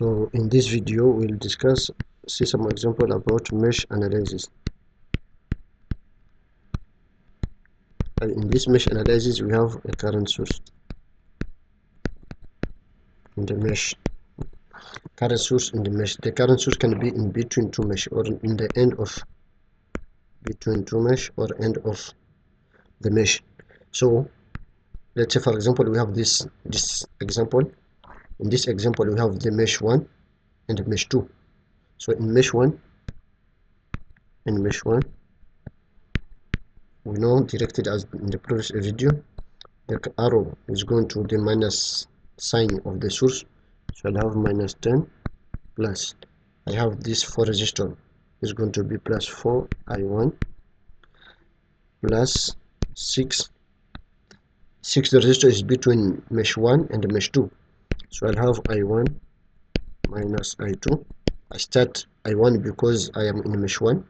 So in this video we'll see some example about mesh analysis. And in this mesh analysis we have a current source in the mesh. Current source in the mesh. The current source can be in between two mesh or in the end of between two mesh or end of the mesh. So let's say for example we have this example. In this example we have the mesh 1 and mesh 2. So in mesh 1 we know directed as in the previous video, the arrow is going to the minus sign of the source, so I'll have minus 10 plus, I have this 4 resistor is going to be plus 4i1 plus 6 the resistor is between mesh 1 and mesh 2, so I'll have i1 minus i2. I start i1 because I am in mesh 1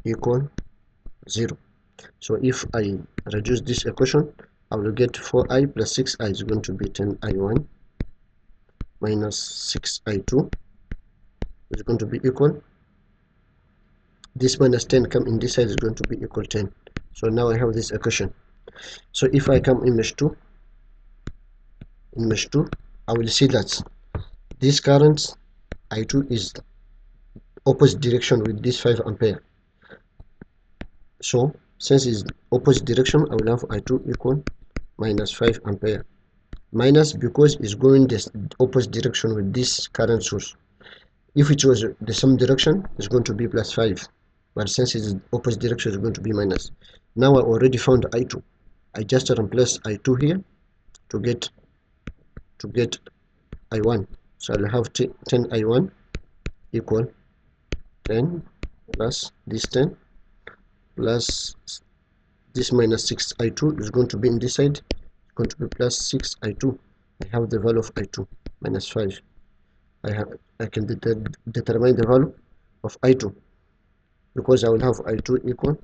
equal 0. So if I reduce this equation, I will get 4i plus 6i is going to be 10i1 minus 6i2 is going to be equal, this minus 10 come in this side is going to be equal 10. So now I have this equation. So if I come in mesh 2, I will see that this current i2 is opposite direction with this 5 ampere. So since it's opposite direction, I will have i2 equal minus 5 ampere. Minus because it's going the opposite direction with this current source. If it was the same direction, it's going to be plus 5. But since it's opposite direction, it's going to be minus. Now I already found i2. I just replace i2 here to get i1. So I'll have 10i1 equal 10 plus this 10 plus this minus 6i2 is going to be in this side, it's going to be plus 6i2. I have the value of i2 minus 5. I can determine the value of i2 because I will have i2 equal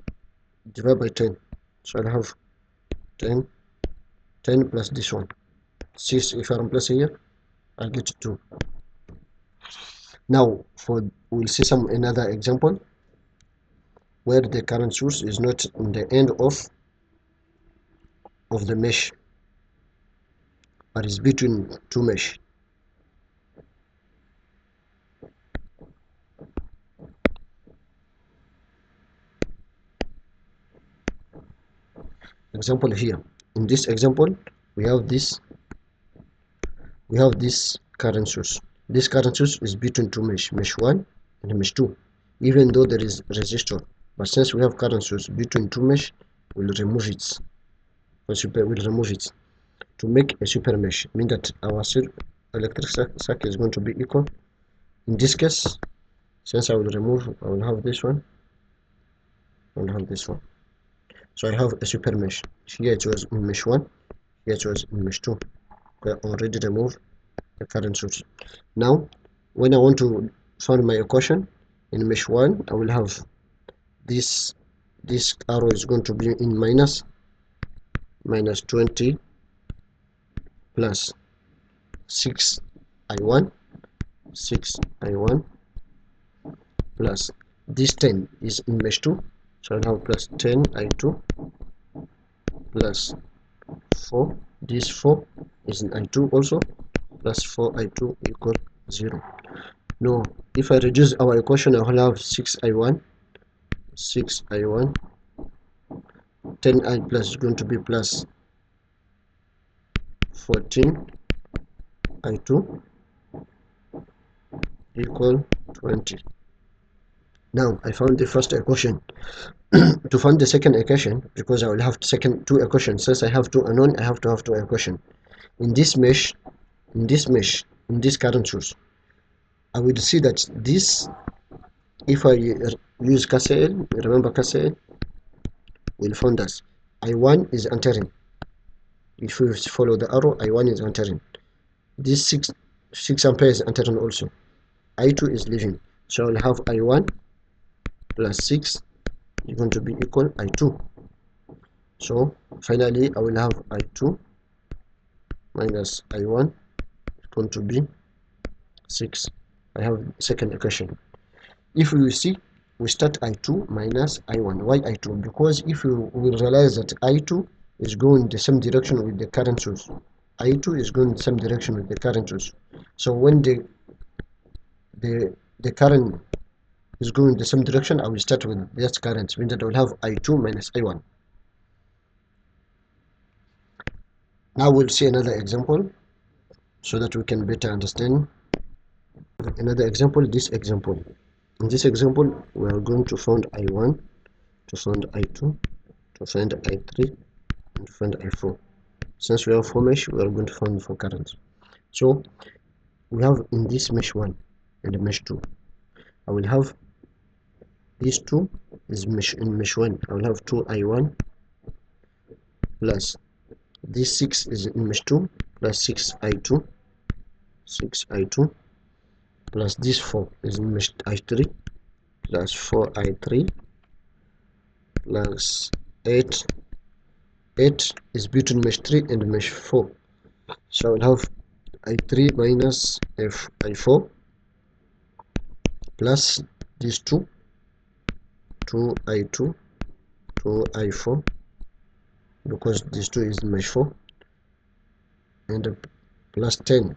divided by 10. So I'll have 10 plus this one 6. If I replace here, I'll get 2. Now we'll see another example where the current source is not in the end of the mesh, but is between two mesh. Example here. In this example, we have this current source. This current source is between two mesh 1 and mesh 2, even though there is resistor. But since we have current source between two mesh, we'll remove it. We'll remove it to make a super mesh. Mean that our electric circuit is going to be equal. In this case, since I will have this one, I will have this one. So I have a super mesh. Here it was in mesh 1, here it was in mesh 2. I already removed the current source. Now, when I want to find my equation in mesh 1, I will have this arrow is going to be in minus 20 plus 6i1 plus this 10 is in mesh 2, so I'll have plus 10i2 plus 4, this 4 is in i2 also, plus 4i2 equal 0. Now if I reduce our equation, I will have 6i1 10i plus is going to be plus 14i2 equal 20. Now I found the first equation. To find the second equation, because I will have two equations, since I have two unknown, I have to have two equations. In this current source, I will see that this, if I use KCL, remember KCL, we'll find that I1 is entering. If we follow the arrow, I1 is entering. This 6 ampere is entering also. I2 is leaving. So I'll have I1 plus 6 is going to be equal I2. So finally I will have I2 minus I1 is going to be 6. I have second equation. If you see, we start I2 minus I1. Why I2? Because if you will realize that I2 is going the same direction with the current source. I2 is going the same direction with the current source. So when the current is going the same direction, I will start with this current, means that I will have I2 minus I1. Now we'll see another example so that we can better understand. Another example, this example. In this example, we are going to find I1, to find I2, to find I3, and to find I4. Since we have 4 mesh, we are going to find 4 currents. So we have in this mesh 1 and mesh 2, I will have these two is mesh in mesh 1. I will have 2I1 plus this 6 is in mesh 2 plus 6I2 plus this 4 is in mesh I3 plus 4I3 plus 8 is between mesh 3 and mesh 4. So I will have I3 minus I4 plus these 2I2 2I4 because this 2 is mesh 4 and plus 10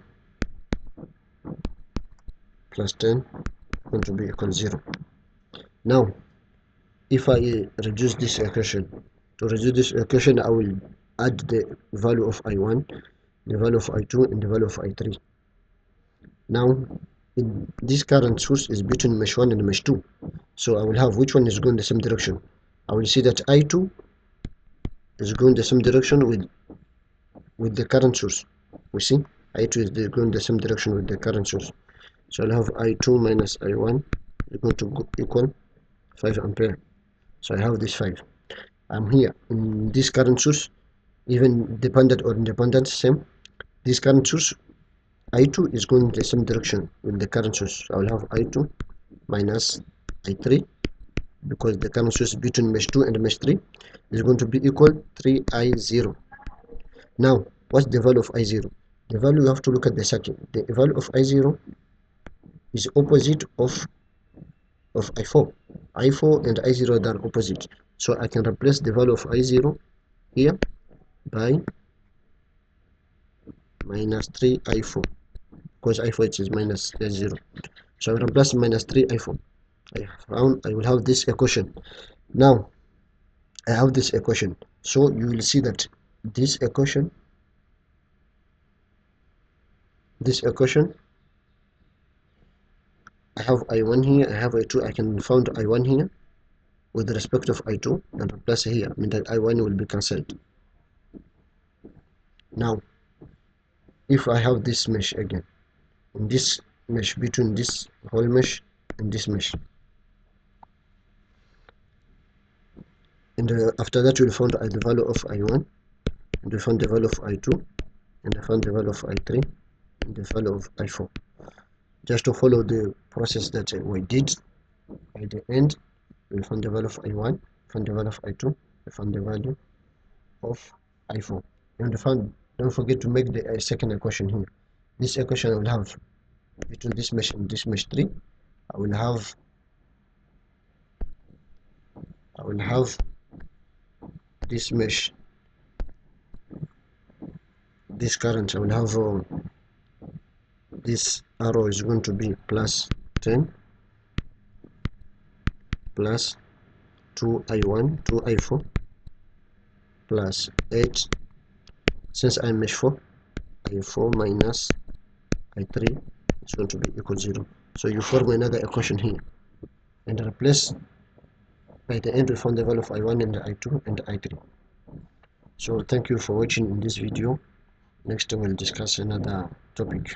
going to be equal 0. Now if I reduce this equation, to reduce this equation I will add the value of I1, the value of I2 and the value of I3. Now in this current source is between mesh 1 and mesh 2, so I will have which one is going the same direction. I will see that I2 is going the same direction with the current source. We see I2 is going the same direction with the current source, so I'll have I2 minus I1 is going to equal 5 ampere. So I have this 5. I'm here in this current source, even dependent or independent, same. This current source I2 is going the same direction with the current source. I will have I2 minus I3 because the current source between mesh 2 and mesh 3 is going to be equal 3I0. Now what's the value of I0? The value, you have to look at the circuit. The value of I0 is opposite of I4. I4 and I0 are opposite, so I can replace the value of I0 here by minus 3I4 because I4 is minus 0. So I will replace minus 3I4. I will have this equation. Now I have this equation, so you will see that this equation I have I1 here, I have I2, I can find I1 here with respect of I2 and replace here, means that I1 will be cancelled. Now if I have this mesh again, in this mesh, between this whole mesh and this mesh, and after that we'll find the value of I1, and we find the value of I2, and we find the value of I3 and the value of I4. Just to follow the process that we did, at the end we'll find the value of I1, find the value of I2, find the value of I4. And don't forget to make the second equation here. This equation I will have between this mesh and this mesh 3, I will have this mesh, this current, I will have this arrow is going to be plus 10 plus 2I1 2I4 plus 8, since I mesh 4, I4 minus I3 is going to be equal 0. So you form another equation here and replace. By the end we found the value of I1 and I2 and I3. So thank you for watching in this video. Next we'll discuss another topic.